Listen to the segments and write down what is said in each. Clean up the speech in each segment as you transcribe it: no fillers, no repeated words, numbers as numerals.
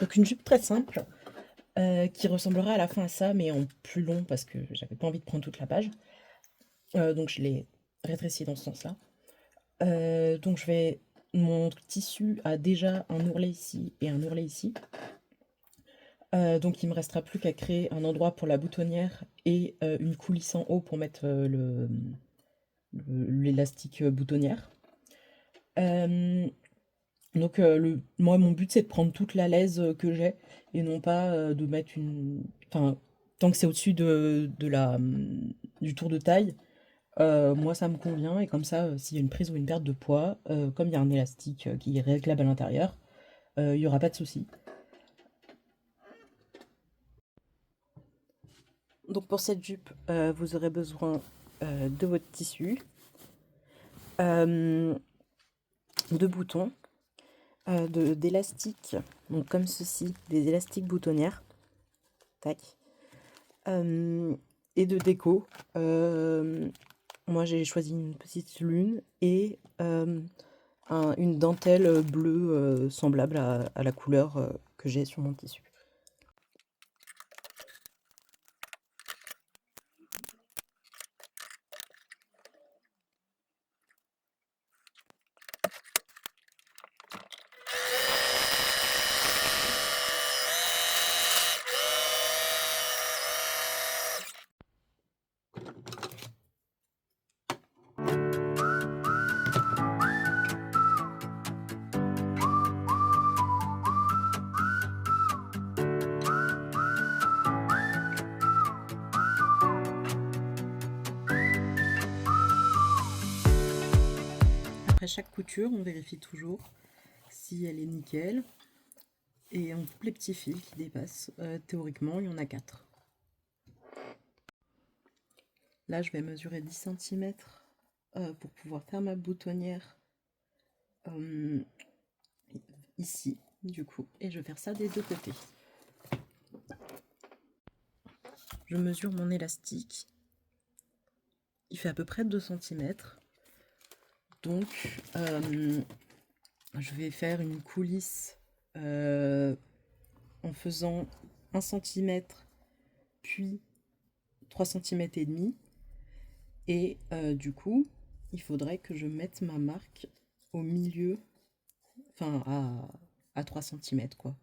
Donc une jupe très simple, qui ressemblera à la fin à ça, mais en plus long parce que j'avais pas envie de prendre toute la page. Donc je l'ai rétréci dans ce sens-là. Donc mon tissu a déjà un ourlet ici et un ourlet ici. Donc il me restera plus qu'à créer un endroit pour la boutonnière et une coulisse en haut pour mettre l'élastique boutonnière. Donc moi mon but c'est de prendre toute la laise que j'ai et non pas de mettre une... Enfin, tant que c'est au-dessus du tour de taille, moi ça me convient et comme ça s'il y a une prise ou une perte de poids, comme il y a un élastique qui est réglable à l'intérieur, il n'y aura pas de souci. Donc pour cette jupe, vous aurez besoin de votre tissu, de boutons, d'élastiques, donc comme ceci, des élastiques boutonnières, tac, et de déco. Moi j'ai choisi une petite lune et une dentelle bleue semblable à la couleur que j'ai sur mon tissu. Après chaque couture, on vérifie toujours si elle est nickel. Et on coupe les petits fils qui dépassent. Théoriquement, il y en a 4. Là, je vais mesurer 10 cm pour pouvoir faire ma boutonnière ici, du coup. Et je vais faire ça des deux côtés. Je mesure mon élastique. Il fait à peu près 2 cm. Donc, je vais faire une coulisse en faisant 1 cm, puis 3 cm et demi. Et du coup, il faudrait que je mette ma marque au milieu, enfin à 3 cm quoi.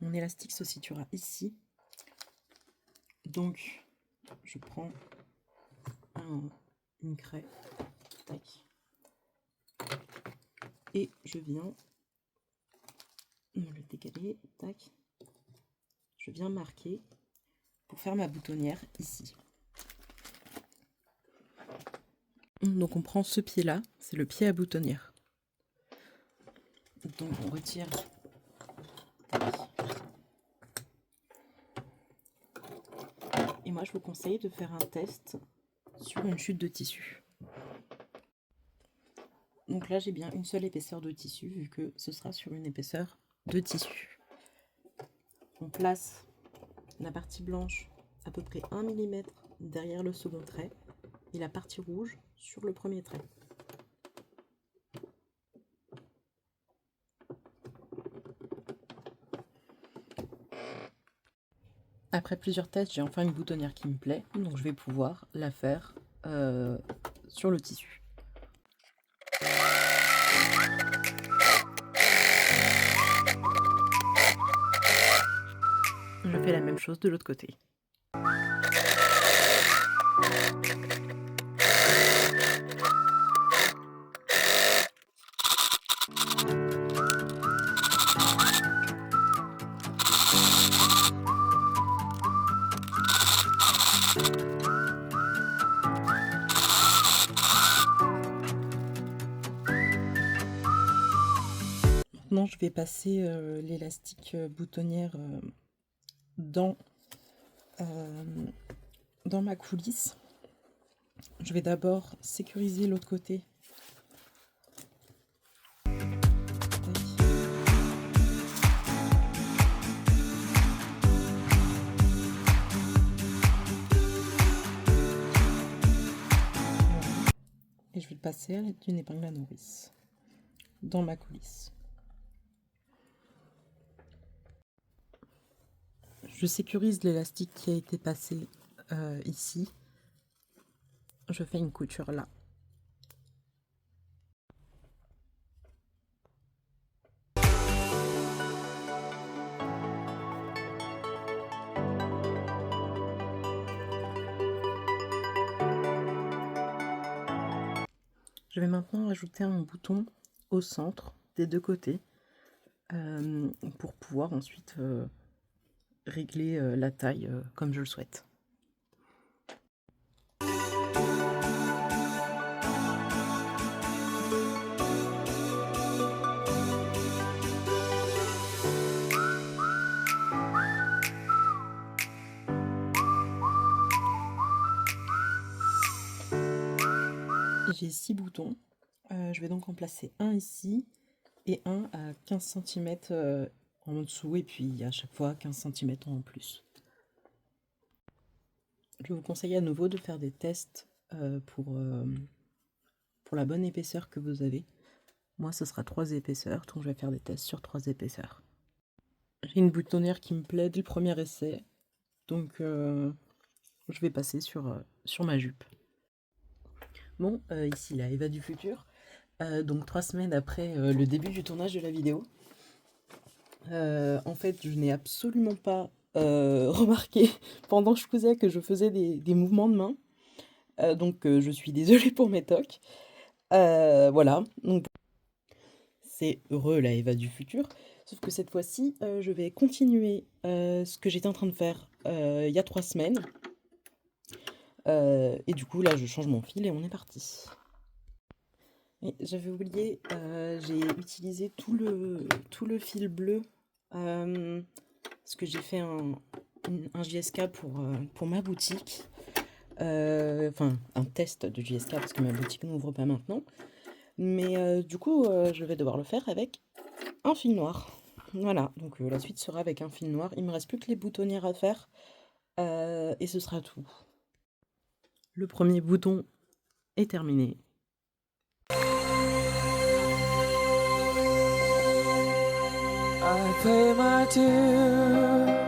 Mon élastique se situera ici. Donc, je prends une craie, tac, et je viens me le décaler, tac. Je viens marquer pour faire ma boutonnière ici. Donc on prend ce pied-là, c'est le pied à boutonnière. Donc on retire. Tac. Et moi je vous conseille de faire un test sur une chute de tissu. Donc là j'ai bien une seule épaisseur de tissu vu que ce sera sur une épaisseur de tissu. On place la partie blanche à peu près 1 mm derrière le second trait et la partie rouge sur le premier trait. Après plusieurs tests, j'ai enfin une boutonnière qui me plaît, donc je vais pouvoir la faire sur le tissu. Je fais la même chose de l'autre côté. Maintenant, je vais passer l'élastique boutonnière dans ma coulisse. Je vais d'abord sécuriser l'autre côté. Et je vais le passer à l'aide d'une épingle à nourrice dans ma coulisse. Je sécurise l'élastique qui a été passé ici. Je fais une couture là. Je vais maintenant rajouter un bouton au centre des deux côtés pour pouvoir ensuite régler la taille comme je le souhaite. J'ai 6 boutons. Je vais donc en placer un ici et un à 15 cm en dessous et puis à chaque fois 15 cm en plus. Je vous conseille à nouveau de faire des tests pour la bonne épaisseur que vous avez. Moi, ce sera 3 épaisseurs, donc je vais faire des tests sur 3 épaisseurs. J'ai une boutonnière qui me plaît dès le premier essai, donc je vais passer sur ma jupe. Bon, ici la Eva du futur, donc 3 semaines après le début du tournage de la vidéo. En fait, je n'ai absolument pas remarqué pendant que je cousais que je faisais des mouvements de main. Donc je suis désolée pour mes tocs. Voilà, donc c'est heureux la Eva du futur. Sauf que cette fois-ci, je vais continuer ce que j'étais en train de faire il y a 3 semaines. Et du coup, là, je change mon fil et on est parti. J'avais oublié, j'ai utilisé tout le fil bleu parce que j'ai fait un JSK pour ma boutique. Enfin, un test de JSK parce que ma boutique n'ouvre pas maintenant. Mais du coup, je vais devoir le faire avec un fil noir. Voilà, donc la suite sera avec un fil noir. Il me reste plus que les boutonnières à faire et ce sera tout. Le premier bouton est terminé. I pay my dues.